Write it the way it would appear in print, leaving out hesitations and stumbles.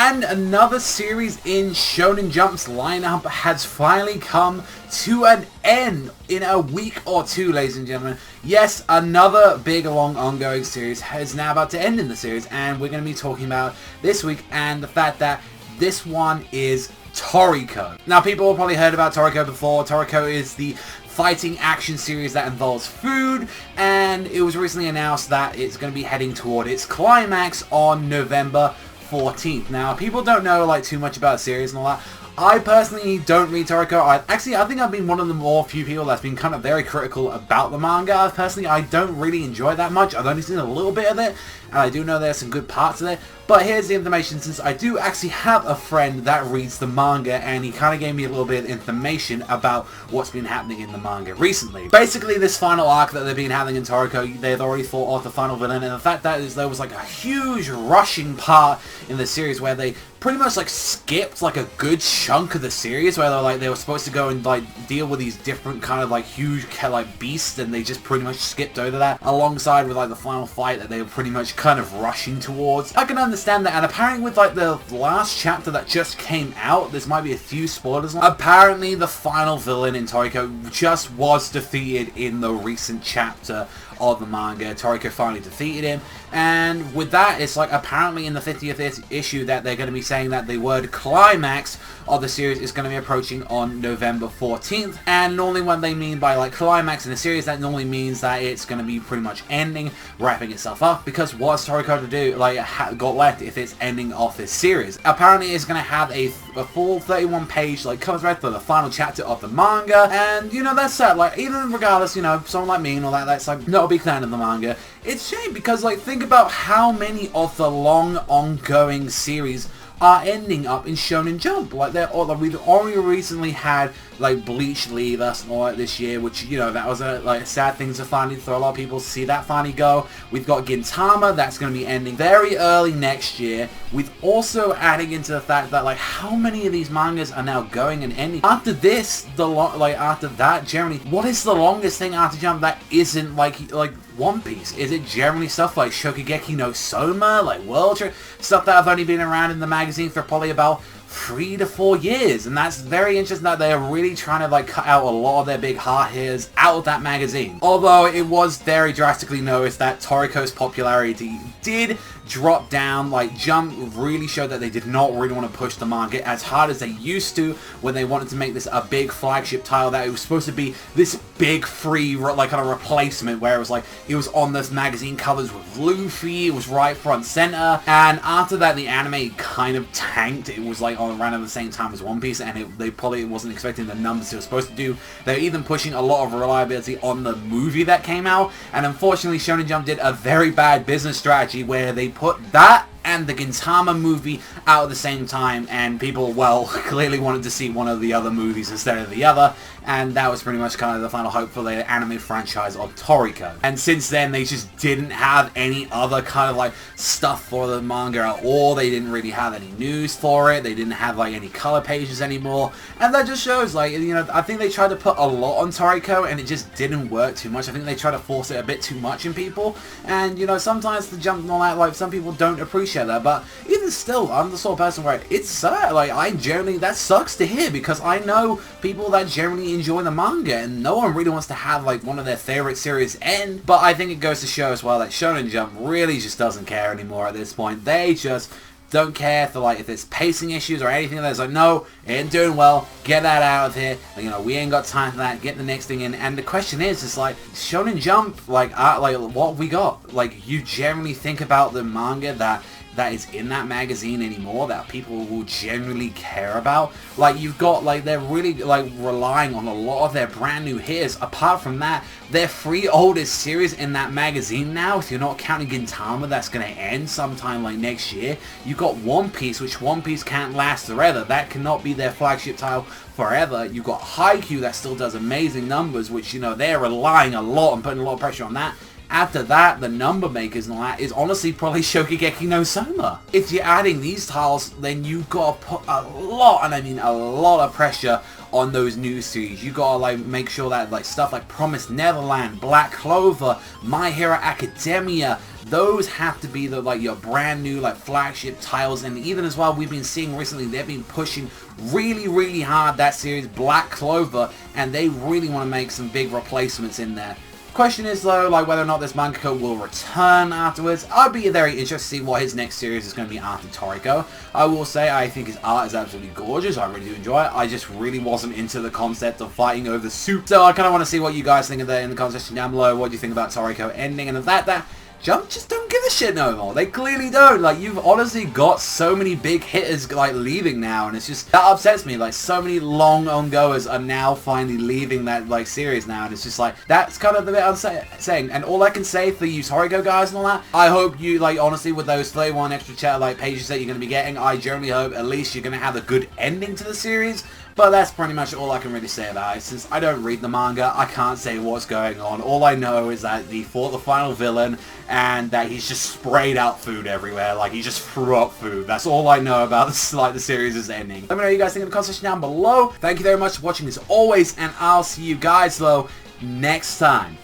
And another series in Shonen Jump's lineup has finally come to an end in a week or two, ladies and gentlemen. Yes, another big, long, ongoing series is now about to end in the series, and we're going to be talking about this week and the fact that this one is Toriko. Now, people have probably heard about Toriko before. Toriko is the fighting action series that involves food, and it was recently announced that it's going to be heading toward its climax on November 14th. Now, people don't know too much about the series and all that. I personally don't read Toriko. I think I've been one of the few people that's been kind of very critical about the manga. Personally, I don't really enjoy it that much. I've only seen a little bit of it, and I do know there's some good parts of it. But here's the information, since I do actually have a friend that reads the manga, and he kind of gave me a little bit of information about what's been happening in the manga recently. Basically, this final arc that they've been having in Toriko, they've already fought off the final villain, and the fact that there was a huge rushing part in the series where they pretty much skipped a good chunk of the series, where they were supposed to go and deal with these different kind of huge beasts, and they just pretty much skipped over that, alongside with the final fight that they were pretty much kind of rushing towards. I can understand that, and apparently with the last chapter that just came out, there might be a few spoilers. Apparently the final villain in Toriko just was defeated in the recent chapter of the manga. Toriko finally defeated him, and with that, it's apparently in the 50th issue that they're going to be saying that the word climax of the series is going to be approaching on November 14th, and normally when they mean by climax in the series, that normally means that it's going to be pretty much ending, wrapping itself up, because what's Toriko to do, got left if it's ending off this series? Apparently it's going to have a full 31 page cover thread for the final chapter of the manga, and that's sad. Even regardless, someone like me and all that, that's not a big fan of the manga. It's a shame because think about how many of the long ongoing series are ending up in Shonen Jump. We've only recently had Bleach leave us and all that this year, which that was a sad thing to finally, for a lot of people, see that finally go. We've got Gintama that's going to be ending very early next year. We've also adding into the fact that how many of these mangas are now going and ending after this. After that, generally, what is the longest thing after Jump that isn't like One Piece? Is it generally stuff like Shokugeki no Soma, World Trip, stuff that have only been around in the magazine for probably about 3 to 4 years? And that's very interesting that they're really trying to cut out a lot of their big hard hitters out of that magazine. Although it was very drastically noticed that Toriko's popularity did drop down. Jump really showed that they did not really want to push the manga as hard as they used to when they wanted to make this a big flagship title, that it was supposed to be this big free kind of replacement, where it was it was on this magazine covers with Luffy, it was right front center. And after that, the anime kind of tanked. It was on around at the same time as One Piece, and they probably wasn't expecting the numbers they were supposed to do. They're even pushing a lot of reliability on the movie that came out, and unfortunately Shonen Jump did a very bad business strategy where they put that and the Gintama movie out at the same time, and people, clearly wanted to see one of the other movies instead of the other, and that was pretty much kind of the final hope for the anime franchise of Toriko. And since then, they just didn't have any other kind of stuff for the manga at all. They didn't really have any news for it. They didn't have any color pages anymore, and that just shows I think they tried to put a lot on Toriko, and it just didn't work too much. I think they tried to force it a bit too much in people, and sometimes the Jump and all that, some people don't appreciate that. But even still, I'm the sort of person where it's sad. I generally, that sucks to hear, because I know people that generally enjoy the manga, and no one really wants to have one of their favorite series end. But I think it goes to show as well that Shonen Jump really just doesn't care anymore at this point. They just don't care for if it's pacing issues or anything like that. It's no, it ain't doing well, get that out of here, we ain't got time for that, get the next thing in. And the question is Shonen Jump, what we got? You generally think about the manga that is in that magazine anymore that people will generally care about. You've got they're really relying on a lot of their brand new hits. Apart from that, their 3 oldest series in that magazine now, if you're not counting Gintama, that's going to end sometime next year. You've got One Piece, which One Piece can't last forever. That cannot be their flagship title forever. You've got Haikyuu that still does amazing numbers, which they're relying a lot and putting a lot of pressure on that. After that, the number makers and all that is honestly probably Shokugeki no Soma. If you're adding these titles, then you've got to put a lot, and I mean a lot of pressure on those new series. You gotta make sure that stuff like Promised Neverland, Black Clover, My Hero Academia, those have to be the like your brand new like flagship titles. And even as well, we've been seeing recently they've been pushing really hard that series Black Clover, and they really want to make some big replacements in there. Question is though, like whether or not this mangaka will return afterwards. I'd be very interested to see what his next series is going to be after Toriko. I will say I think his art is absolutely gorgeous. I really do enjoy it. I just really wasn't into the concept of fighting over soup. So I kind of want to see what you guys think of that in the comment section down below. What do you think about Toriko ending? And of that Jump just don't give a shit no more. They clearly don't. Like, you've honestly got so many big hitters, like, leaving now, and it's just, that upsets me. Like, so many long ongoers are now finally leaving that, like, series now, and it's just like, that's kind of the bit I'm saying. And all I can say for you Toriko guys and all that, I hope you, like, honestly, with those 31 extra chat, like, pages that you're going to be getting, I generally hope at least you're going to have a good ending to the series. But that's pretty much all I can really say about it. Since I don't read the manga, I can't say what's going on. All I know is that he fought the final villain and that he's just sprayed out food everywhere. Like, he just threw up food. That's all I know about this, like, the series' ending. Let me know what you guys think in the comment section down below. Thank you very much for watching as always, and I'll see you guys, though, next time.